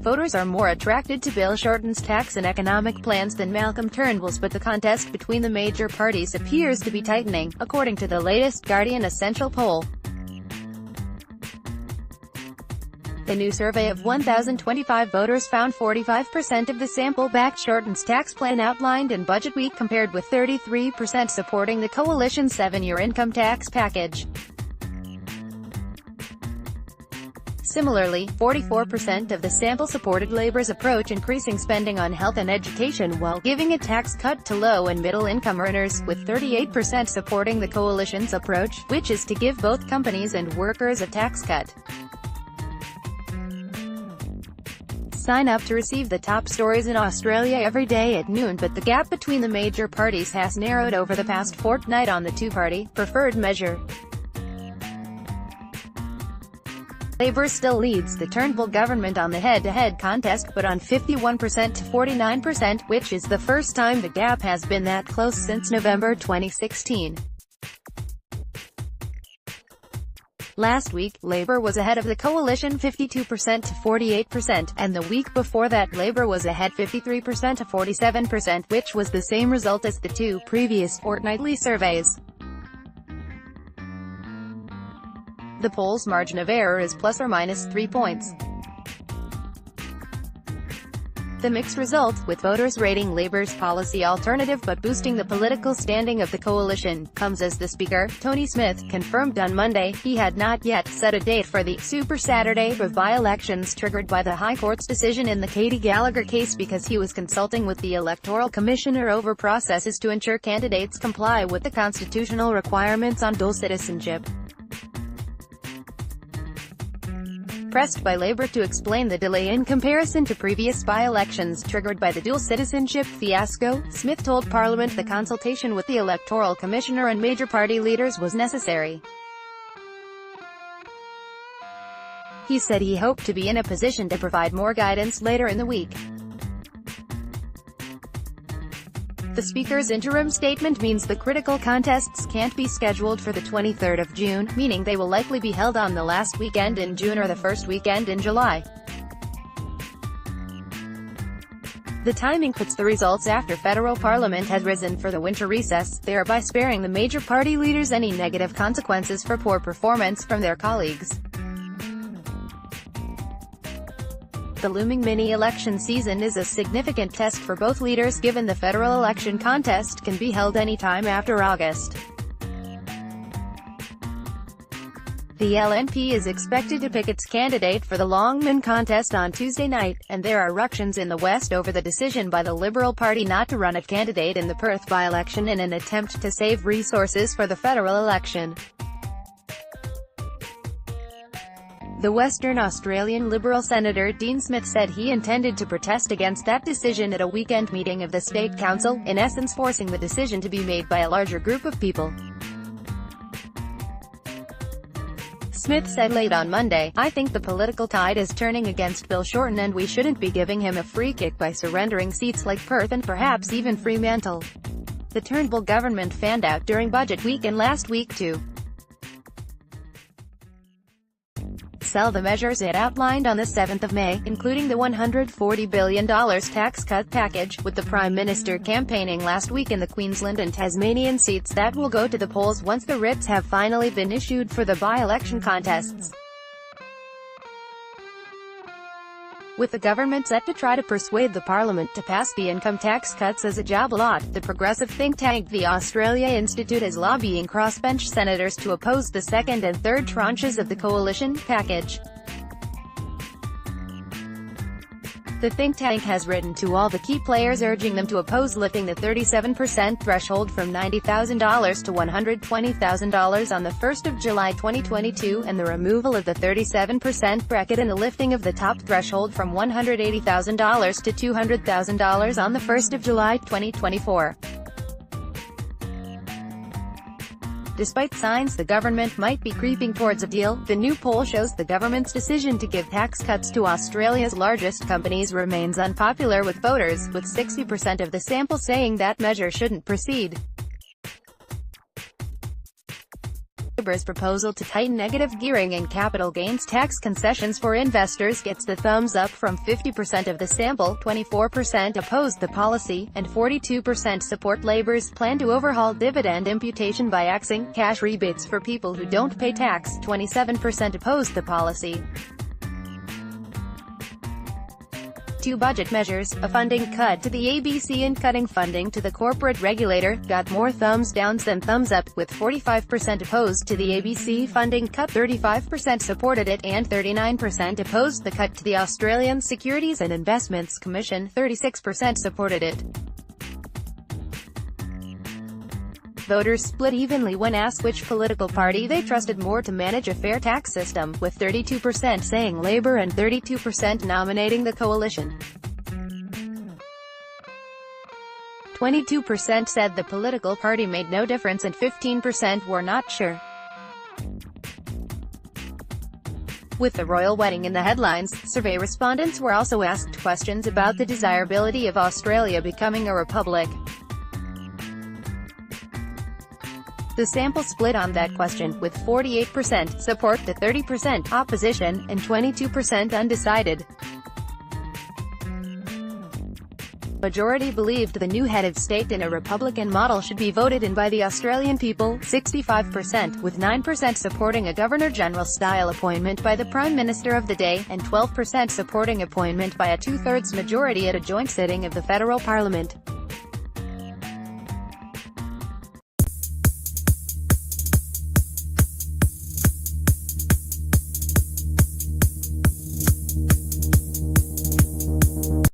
Voters are more attracted to Bill Shorten's tax and economic plans than Malcolm Turnbull's, but the contest between the major parties appears to be tightening, according to the latest Guardian Essential poll. The new survey of 1,025 voters found 45% of the sample backed Shorten's tax plan outlined in Budget Week, compared with 33% supporting the coalition's 7-year income tax package. Similarly, 44% of the sample supported Labour's approach, increasing spending on health and education while giving a tax cut to low- and middle-income earners, with 38% supporting the coalition's approach, which is to give both companies and workers a tax cut. Sign up to receive the top stories in Australia every day at noon, but the gap between the major parties has narrowed over the past fortnight on the two-party preferred measure. Labour still leads the Turnbull government on the head-to-head contest, but on 51% to 49%, which is the first time the gap has been that close since November 2016. Last week, Labour was ahead of the coalition 52% to 48%, and the week before that Labour was ahead 53% to 47%, which was the same result as the two previous fortnightly surveys. The poll's margin of error is plus or minus 3 points. The mixed result, with voters rating Labour's policy alternative but boosting the political standing of the coalition, comes as the Speaker, Tony Smith, confirmed on Monday he had not yet set a date for the Super Saturday of by-elections triggered by the High Court's decision in the Katie Gallagher case, because he was consulting with the Electoral Commissioner over processes to ensure candidates comply with the constitutional requirements on dual citizenship. Pressed by Labour to explain the delay in comparison to previous by-elections triggered by the dual citizenship fiasco, Smith told Parliament the consultation with the Electoral Commissioner and major party leaders was necessary. He said he hoped to be in a position to provide more guidance later in the week. The Speaker's interim statement means the critical contests can't be scheduled for the 23rd of June, meaning they will likely be held on the last weekend in June or the first weekend in July. The timing puts the results after federal parliament has risen for the winter recess, thereby sparing the major party leaders any negative consequences for poor performance from their colleagues. The looming mini-election season is a significant test for both leaders, given the federal election contest can be held any time after August. The LNP is expected to pick its candidate for the Longman contest on Tuesday night, and there are ructions in the West over the decision by the Liberal Party not to run a candidate in the Perth by-election in an attempt to save resources for the federal election. The Western Australian Liberal Senator Dean Smith said he intended to protest against that decision at a weekend meeting of the State Council, in essence forcing the decision to be made by a larger group of people. Smith said late on Monday, "I think the political tide is turning against Bill Shorten, and we shouldn't be giving him a free kick by surrendering seats like Perth and perhaps even Fremantle." The Turnbull government fanned out during Budget Week and last week too. Sell the measures it outlined on the 7th of May, including the $140 billion tax cut package, with the Prime Minister campaigning last week in the Queensland and Tasmanian seats that will go to the polls once the writs have finally been issued for the by-election contests. With the government set to try to persuade the Parliament to pass the income tax cuts as a job lot, the progressive think tank the Australia Institute is lobbying crossbench senators to oppose the second and third tranches of the coalition package. The think tank has written to all the key players urging them to oppose lifting the 37% threshold from $90,000 to $120,000 on the 1st of July 2022, and the removal of the 37% bracket and the lifting of the top threshold from $180,000 to $200,000 on the 1st of July 2024. Despite signs the government might be creeping towards a deal, the new poll shows the government's decision to give tax cuts to Australia's largest companies remains unpopular with voters, with 60% of the sample saying that measure shouldn't proceed. Labour's proposal to tighten negative gearing and capital gains tax concessions for investors gets the thumbs up from 50% of the sample, 24% opposed the policy, and 42% support Labour's plan to overhaul dividend imputation by axing cash rebates for people who don't pay tax, 27% opposed the policy. Two budget measures, a funding cut to the ABC and cutting funding to the corporate regulator, got more thumbs downs than thumbs up, with 45% opposed to the ABC funding cut, 35% supported it, and 39% opposed the cut to the Australian Securities and Investments Commission, 36% supported it. Voters split evenly when asked which political party they trusted more to manage a fair tax system, with 32% saying Labour and 32% nominating the coalition. 22% said the political party made no difference and 15% were not sure. With the royal wedding in the headlines, survey respondents were also asked questions about the desirability of Australia becoming a republic. The sample split on that question, with 48% support to 30% opposition, and 22% undecided. Majority believed the new head of state in a Republican model should be voted in by the Australian people, 65%, with 9% supporting a Governor-General-style appointment by the Prime Minister of the day, and 12% supporting appointment by a two-thirds majority at a joint sitting of the federal parliament.